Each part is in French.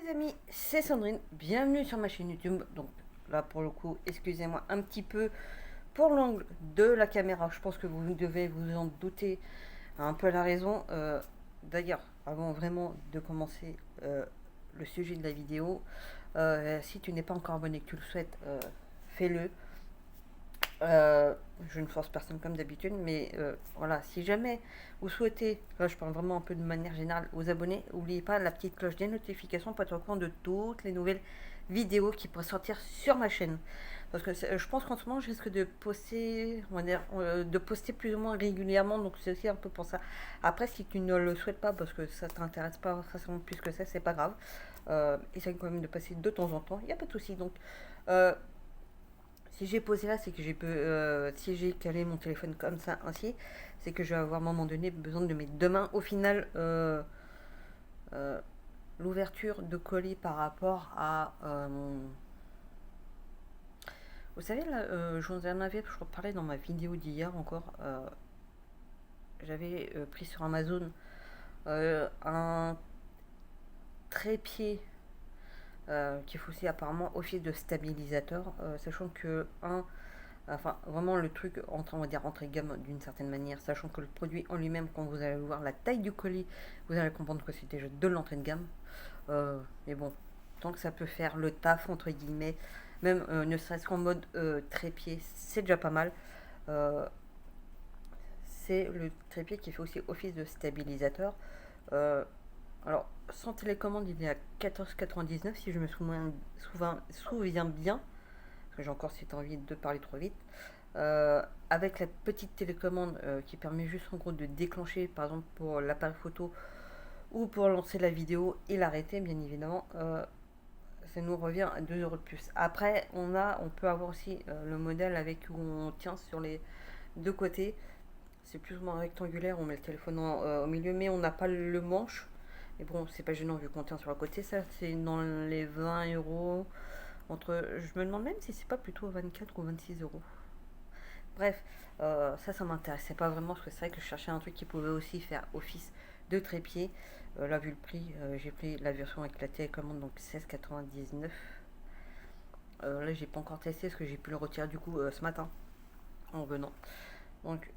Les amis, c'est Sandrine, bienvenue sur ma chaîne YouTube. Donc là pour le coup, excusez-moi un petit peu pour l'angle de la caméra. Je pense que vous devez vous en douter un peu la raison. D'ailleurs, avant vraiment de commencer le sujet de la vidéo, si tu n'es pas encore abonné, que tu le souhaites, fais-le. Je ne force personne comme d'habitude, mais voilà, si jamais vous souhaitez, là je parle vraiment un peu de manière générale, aux abonnés, n'oubliez pas la petite cloche des notifications pour être au courant de toutes les nouvelles vidéos qui pourraient sortir sur ma chaîne. Parce que je pense qu'en ce moment je risque de poster, on va dire, de poster plus ou moins régulièrement, donc c'est aussi un peu pour ça. Après, si tu ne le souhaites pas, parce que ça t'intéresse pas forcément plus que ça, c'est pas grave. Essaye quand même de passer de temps en temps, il n'y a pas de souci. Donc, euh, si j'ai posé là, c'est que si j'ai calé mon téléphone comme ça, ainsi, c'est que je vais avoir à un moment donné besoin de mes deux mains. Au final, euh, l'ouverture de colis par rapport à vous savez, là, je vous en avais, je reparlais dans ma vidéo d'hier encore. J'avais pris sur Amazon un trépied qui fait aussi apparemment office de stabilisateur, sachant que enfin, vraiment le truc entre, on va dire, entre gamme d'une certaine manière, sachant que le produit en lui-même, quand vous allez voir la taille du colis, vous allez comprendre que c'est déjà de l'entrée de gamme. Mais bon, tant que ça peut faire le taf, entre guillemets, même ne serait-ce qu'en mode trépied, c'est déjà pas mal. Euh, c'est le trépied qui fait aussi office de stabilisateur. Euh, alors, sans télécommande, il est à 14,99 si je me souviens bien, parce que j'ai encore cette envie de parler trop vite. Avec la petite télécommande qui permet juste en gros de déclencher, par exemple pour l'appareil photo ou pour lancer la vidéo et l'arrêter, bien évidemment, ça nous revient à 2 euros de plus. Après, on peut avoir aussi le modèle avec où on tient sur les deux côtés. C'est plus ou moins rectangulaire, on met le téléphone au milieu, mais on n'a pas le manche. Et bon, c'est pas gênant vu qu'on tient sur le côté. Ça, c'est dans les 20 euros. Je me demande même si c'est pas plutôt 24 ou 26 euros. Bref, ça m'intéressait pas vraiment parce que c'est vrai que je cherchais un truc qui pouvait aussi faire office de trépied. Là, vu le prix, j'ai pris la version avec la télécommande, donc 16,99. Là, j'ai pas encore testé parce que j'ai pu le retirer du coup ce matin en venant. Donc,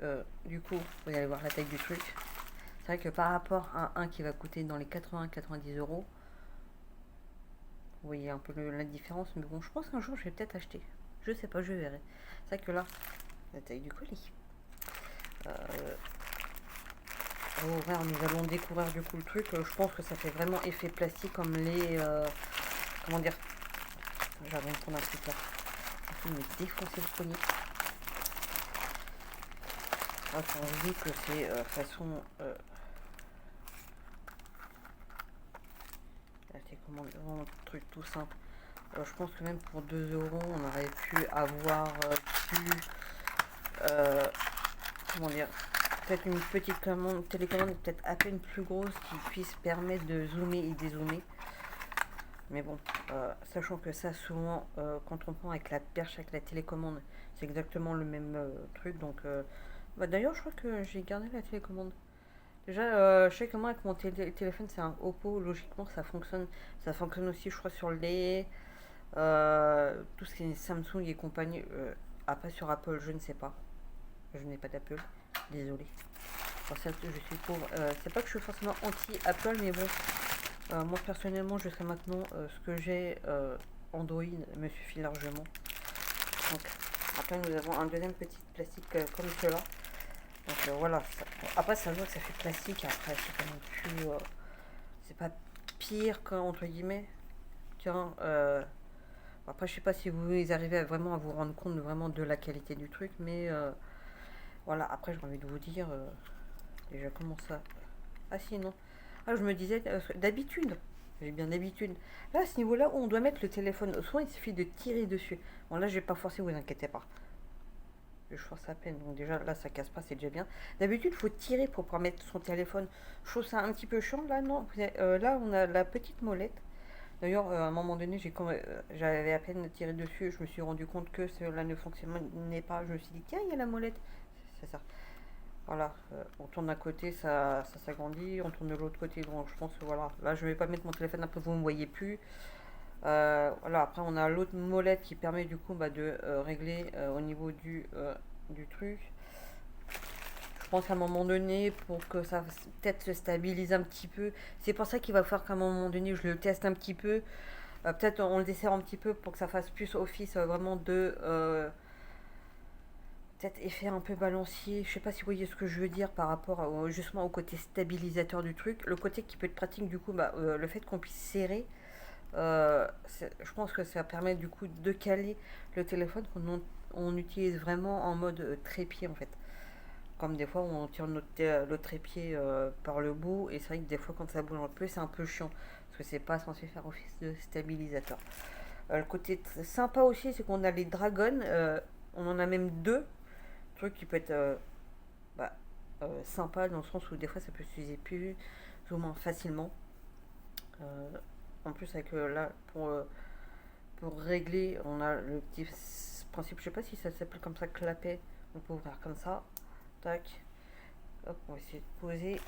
du coup, vous allez voir la taille du truc. C'est vrai que par rapport à un qui va coûter dans les 80-90 euros, vous voyez un peu la différence. Mais bon, je pense qu'un jour, je vais peut-être acheter. Je sais pas, je verrai. C'est vrai que là, la taille du colis. Au horaire, nous allons découvrir du coup le truc. Je pense que ça fait vraiment effet plastique comme les. Comment dire. J'avais me prendre un truc là. Il me défoncer le poignet. Enfin, on dit que c'est façon. C'est comment vraiment un truc tout simple. Je pense que même pour 2 euros, on aurait pu avoir euh, comment dire, peut-être une petite télécommande peut-être à peine plus grosse qui puisse permettre de zoomer et dézoomer. Mais bon, sachant que ça, souvent, quand on prend avec la perche, avec la télécommande, c'est exactement le même truc. Donc, bah, d'ailleurs, je crois que j'ai gardé la télécommande. Déjà, je sais que moi, avec mon téléphone, c'est un Oppo. Logiquement, ça fonctionne. Ça fonctionne aussi, je crois, sur les. Tout ce qui est Samsung et compagnie. Après, sur Apple, je ne sais pas. Je n'ai pas d'Apple. Désolé. Pour ça, je suis pauvre. C'est pas que je suis forcément anti-Apple, mais bon, moi personnellement, jusqu'à maintenant, ce que j'ai Android me suffit largement. Donc, après, nous avons un deuxième petit plastique comme cela. Donc voilà. Après, ça voit que ça fait plastique. Après, c'est pas non plus. C'est pas pire, entre guillemets. Tiens, après, je sais pas si vous arrivez vraiment à vous rendre compte vraiment de la qualité du truc, mais voilà. Après, j'ai envie de vous dire. Déjà, comment ça. Ah, si, non. Ah, je me disais, d'habitude, j'ai bien d'habitude. Là, à ce niveau-là, où on doit mettre le téléphone au soin, il suffit de tirer dessus. Bon, là, je vais pas forcer, vous inquiétez pas. Je force à peine, donc déjà, là, ça casse pas, c'est déjà bien. D'habitude, il faut tirer pour pouvoir mettre son téléphone. Je trouve ça un petit peu chiant, là, non. Là, on a la petite molette. D'ailleurs, à un moment donné, j'avais à peine tiré dessus, je me suis rendu compte que cela ne fonctionnait pas. Je me suis dit, tiens, il y a la molette. C'est ça. Voilà, on tourne d'un côté, ça s'agrandit, on tourne de l'autre côté, donc je pense que voilà. Là, je vais pas mettre mon téléphone un peu, vous ne me voyez plus. Voilà, après, on a l'autre molette qui permet du coup de régler au niveau du truc. Je pense qu'à un moment donné, pour que ça peut-être se stabilise un petit peu, c'est pour ça qu'il va falloir qu'à un moment donné, je le teste un petit peu. Peut-être on le dessert un petit peu pour que ça fasse plus office vraiment de peut-être effet un peu balancier. Je sais pas si vous voyez ce que je veux dire par rapport justement au côté stabilisateur du truc. Le côté qui peut être pratique du coup, le fait qu'on puisse serrer, je pense que ça permet du coup de caler le téléphone qu'on utilise vraiment en mode trépied en fait. Comme des fois on tire le trépied par le bout et c'est vrai que des fois quand ça bouge un peu c'est un peu chiant parce que c'est pas censé faire office de stabilisateur. Le côté sympa aussi c'est qu'on a les dragons, on en a même deux, truc qui peut être bah, sympa dans le sens où des fois ça peut s'utiliser plus ou moins facilement. Euh, En plus avec là pour régler on a le petit principe, je sais pas si ça s'appelle comme ça, clapet, on peut ouvrir comme ça, tac, hop, on va essayer de poser.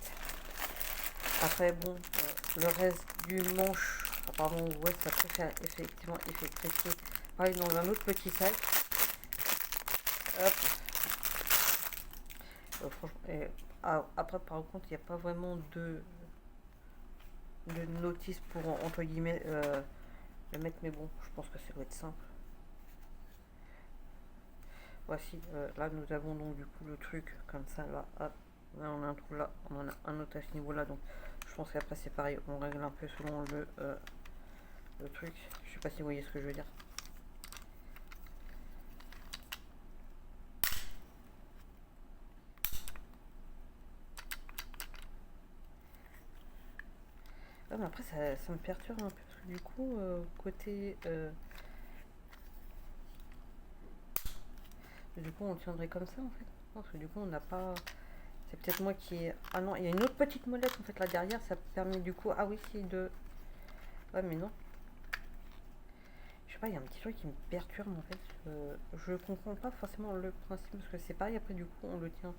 Après, bon, le reste du manche, apparemment, ouais, ça peut faire effectivement effet trépied. Pareil, dans un autre petit sac. Hop. Franchement, après, par contre, il n'y a pas vraiment de notice pour, entre guillemets, le mettre, mais bon, je pense que ça doit être simple. Voici, là, nous avons donc du coup le truc comme ça, là, hop. Là, on a un trou là, on en a un autre à ce niveau-là, donc je pense qu'après, c'est pareil, on règle un peu selon le truc. Je sais pas si vous voyez ce que je veux dire. Ah, mais après, ça me perturbe un peu parce que du coup, côté. Du coup, on tiendrait comme ça en fait. Non, parce que du coup, on n'a pas. C'est peut-être moi qui. Ah non, il y a une autre petite molette en fait là derrière. Ça permet du coup. Ah oui, si de. Ouais, mais non. Je sais pas, il y a un petit truc qui me perturbe en fait. Je comprends pas forcément le principe parce que c'est pareil. Après, du coup, on le tient.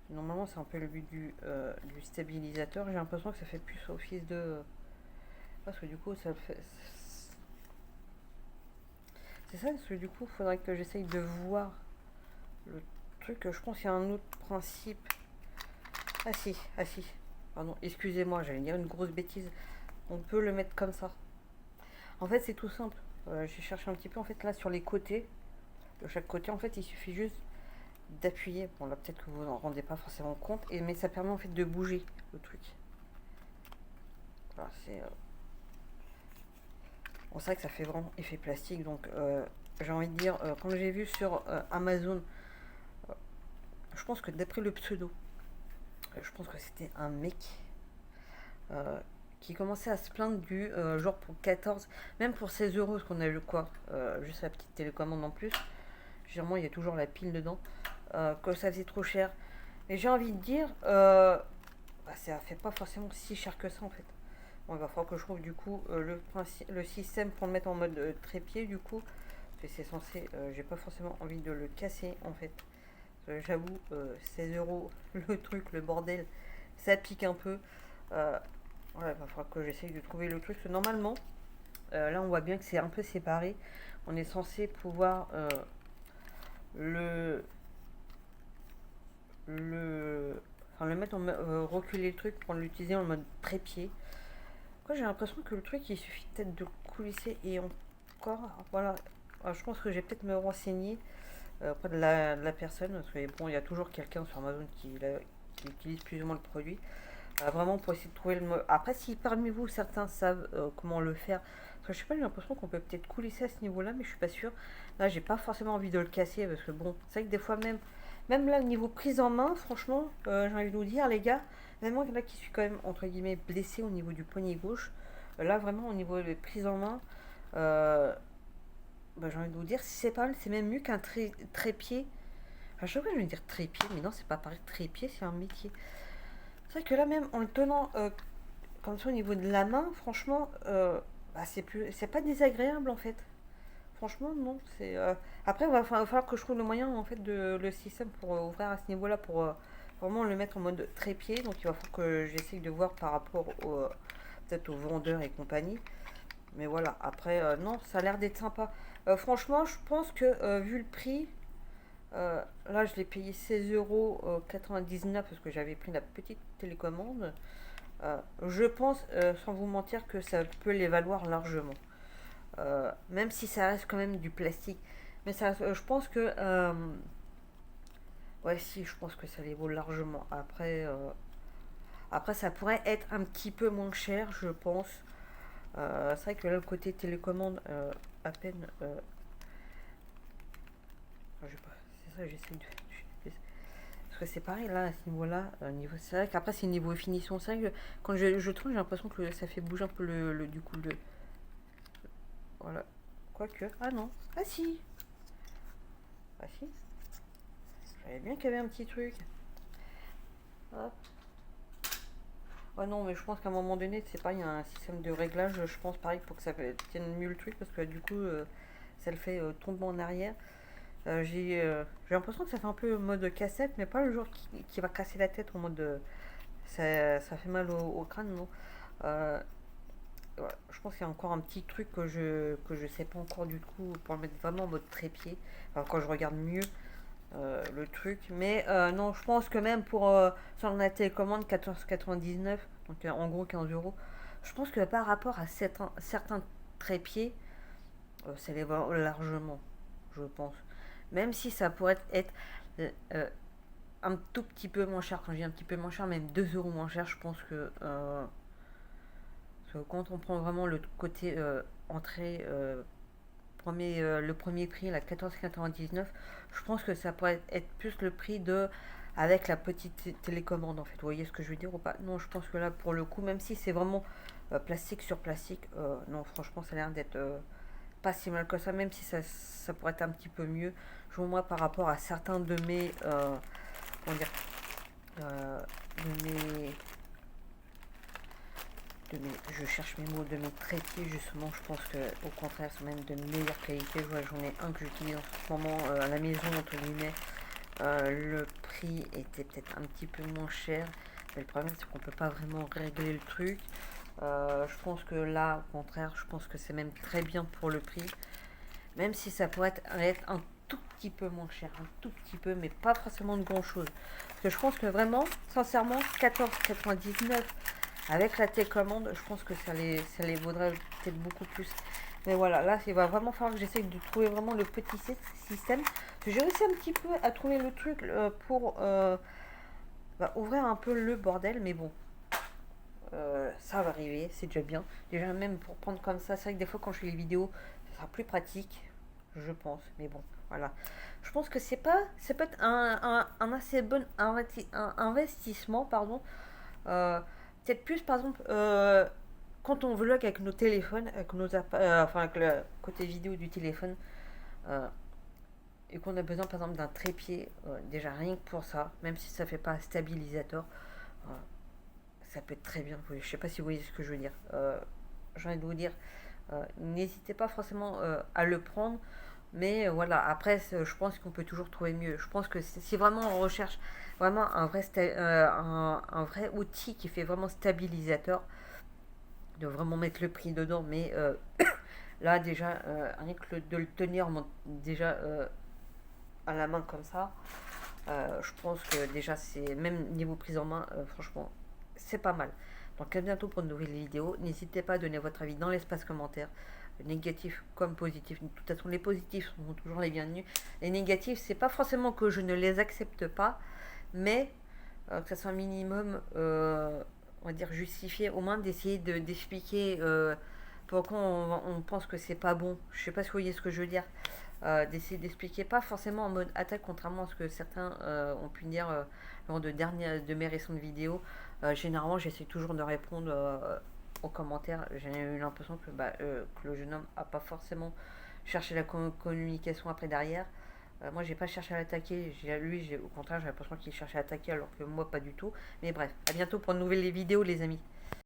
Normalement, c'est un peu le but du stabilisateur. J'ai l'impression que ça fait plus office de. Parce que du coup, ça fait. C'est ça, parce que du coup, il faudrait que j'essaye de voir le truc. Je pense qu'il y a un autre principe. Ah si, ah si. Pardon, excusez-moi, j'allais dire une grosse bêtise. On peut le mettre comme ça. En fait, c'est tout simple. J'ai cherché un petit peu en fait là sur les côtés. De chaque côté, en fait, il suffit juste d'appuyer. Bon, là, peut-être que vous n'en rendez pas forcément compte. Mais ça permet en fait de bouger le truc. Voilà, c'est. Bon, c'est vrai que ça fait vraiment effet plastique. Donc, j'ai envie de dire, quand j'ai vu sur Amazon, je pense que d'après le pseudo, je pense que c'était un mec euh, qui commençait à se plaindre du genre pour 14, même pour 16 euros, ce qu'on a eu quoi, juste la petite télécommande en plus. Généralement, il y a toujours la pile dedans, que ça faisait trop cher. Et j'ai envie de dire, ça fait pas forcément si cher que ça en fait. Bon, il va falloir que je trouve du coup le système pour le mettre en mode trépied du coup. C'est censé, j'ai pas forcément envie de le casser en fait. J'avoue, 16 euros le truc, le bordel, ça pique un peu. Voilà, il va falloir que j'essaye de trouver le truc. Normalement, là on voit bien que c'est un peu séparé. On est censé pouvoir le, le, enfin, le mettre en reculer le truc pour l'utiliser en mode trépied. Quoi, j'ai l'impression que le truc il suffit peut-être de coulisser et encore. Voilà, alors, je pense que j'ai peut-être me renseigner auprès de la personne parce que bon, il y a toujours quelqu'un sur Amazon qui utilise plus ou moins le produit. Vraiment pour essayer de trouver le mot. Après, si parmi vous certains savent comment le faire, parce que je sais pas, j'ai l'impression qu'on peut peut-être coulisser à ce niveau-là, mais je suis pas sûre. Là, j'ai pas forcément envie de le casser parce que bon, c'est vrai que des fois même là, au niveau prise en main, franchement, j'ai envie de vous dire, les gars, même moi là qui suis quand même entre guillemets blessé au niveau du poignet gauche, là vraiment au niveau de prise en main, euh, j'ai envie de vous dire, si c'est pas mal, c'est même mieux qu'un trépied. À chaque fois, je vais dire trépied, mais non, c'est pas pareil. Trépied, c'est un métier. C'est vrai que là, même en le tenant comme ça au niveau de la main, franchement, c'est pas désagréable en fait. Franchement, non. C'est après, va falloir que je trouve le moyen en fait de le système pour ouvrir à ce niveau-là, pour vraiment le mettre en mode trépied. Donc, il va falloir que j'essaye de voir par rapport peut-être aux vendeurs et compagnie. Mais voilà, après, non, ça a l'air d'être sympa. Franchement, je pense que vu le prix, là, je l'ai payé 16,99 € parce que j'avais pris la petite télécommande. Je pense, sans vous mentir, que ça peut les valoir largement. Même si ça reste quand même du plastique. Mais ça, je pense que. Ouais, si, je pense que ça les vaut largement. Après, ça pourrait être un petit peu moins cher, je pense. C'est vrai que là, le côté télécommande, à peine. Je sais pas, c'est ça, j'essaie de. Parce que c'est pareil là, à ce niveau-là. C'est vrai qu'après, c'est niveau finition. C'est vrai que quand je trouve, j'ai l'impression que ça fait bouger un peu du coup, le. Voilà. Quoique. Ah non. Ah si. Ah si. J'avais bien qu'il y avait un petit truc. Hop. Oh non, mais je pense qu'à un moment donné, c'est pas, il y a un système de réglage, je pense, pareil, pour que ça tienne mieux le truc, parce que du coup, ça le fait tomber en arrière. J'ai l'impression que ça fait un peu mode cassette, mais pas le genre qui va casser la tête en mode. Ça fait mal au crâne, non. Euh, ouais, je pense qu'il y a encore un petit truc que je sais pas encore du coup, pour le mettre vraiment en mode trépied. Enfin, quand je regarde mieux, le truc. Mais non, je pense que même pour sur la télécommande 14,99, donc en gros 15 €, je pense que par rapport à certains trépieds, ça les va largement, je pense. Même si ça pourrait être euh, un tout petit peu moins cher, quand je dis un petit peu moins cher, même 2 € moins cher, je pense que, quand on prend vraiment le côté entrée, le premier prix, la 14,99, je pense que ça pourrait être plus le prix de avec la petite télécommande en fait. Vous voyez ce que je veux dire ou pas? Non, je pense que là pour le coup, même si c'est vraiment plastique sur plastique, non, franchement, ça a l'air d'être pas si mal que ça, même si ça pourrait être un petit peu mieux. Je vois moi par rapport à certains de mes, comment dire, euh, de mes je cherche mes mots, de mes trépieds justement, je pense que au contraire c'est même de meilleure qualité. J'en ai un que j'utilise en ce moment à la maison entre guillemets. Le prix était peut-être un petit peu moins cher, mais le problème c'est qu'on peut pas vraiment régler le truc. Je pense que là, au contraire, je pense que c'est même très bien pour le prix, même si ça pourrait être un tout petit peu moins cher, un tout petit peu, mais pas forcément de grand chose. Parce que je pense que vraiment, sincèrement, 14,99 avec la télécommande, je pense que ça les vaudrait peut-être beaucoup plus. Mais voilà, là, il va vraiment falloir que j'essaye de trouver vraiment le petit système. J'ai réussi un petit peu à trouver le truc pour ouvrir un peu le bordel, mais bon, ça va arriver, c'est déjà bien. Déjà, même pour prendre comme ça, c'est vrai que des fois, quand je fais les vidéos, ça sera plus pratique, je pense. Mais bon, voilà. Je pense que c'est peut être un assez bon investissement, pardon. Euh, Peut-être plus, par exemple, quand on vlog avec nos téléphones, avec enfin avec le côté vidéo du téléphone, euh, et qu'on a besoin, par exemple, d'un trépied, déjà rien que pour ça, même si ça fait pas stabilisateur, euh, ça peut être très bien. Je sais pas si vous voyez ce que je veux dire. J'ai envie de vous dire, n'hésitez pas forcément à le prendre. Mais voilà, après, je pense qu'on peut toujours trouver mieux. Je pense que si vraiment on recherche vraiment un vrai outil qui fait vraiment stabilisateur, de vraiment mettre le prix dedans. Mais là, déjà, rien que de le tenir déjà à la main comme ça, je pense que déjà, c'est même niveau prise en main, franchement, c'est pas mal. Donc à bientôt pour une nouvelle vidéo. N'hésitez pas à donner votre avis dans l'espace commentaire, négatif comme positif. De toute façon, les positifs sont toujours les bienvenus. Les négatifs, c'est pas forcément que je ne les accepte pas, mais que ça soit un minimum, on va dire, justifié, au moins d'essayer d'expliquer pourquoi on pense que c'est pas bon. Je sais pas si vous voyez ce que je veux dire. D'essayer d'expliquer, pas forcément en mode attaque, contrairement à ce que certains ont pu dire lors de mes récentes vidéos. Généralement, j'essaie toujours de répondre aux commentaires. J'ai eu l'impression que le jeune homme a pas forcément cherché la communication après derrière. Moi, j'ai pas cherché à l'attaquer. Au contraire, j'ai l'impression qu'il cherchait à attaquer alors que moi, pas du tout. Mais bref, à bientôt pour une nouvelle vidéo, les amis.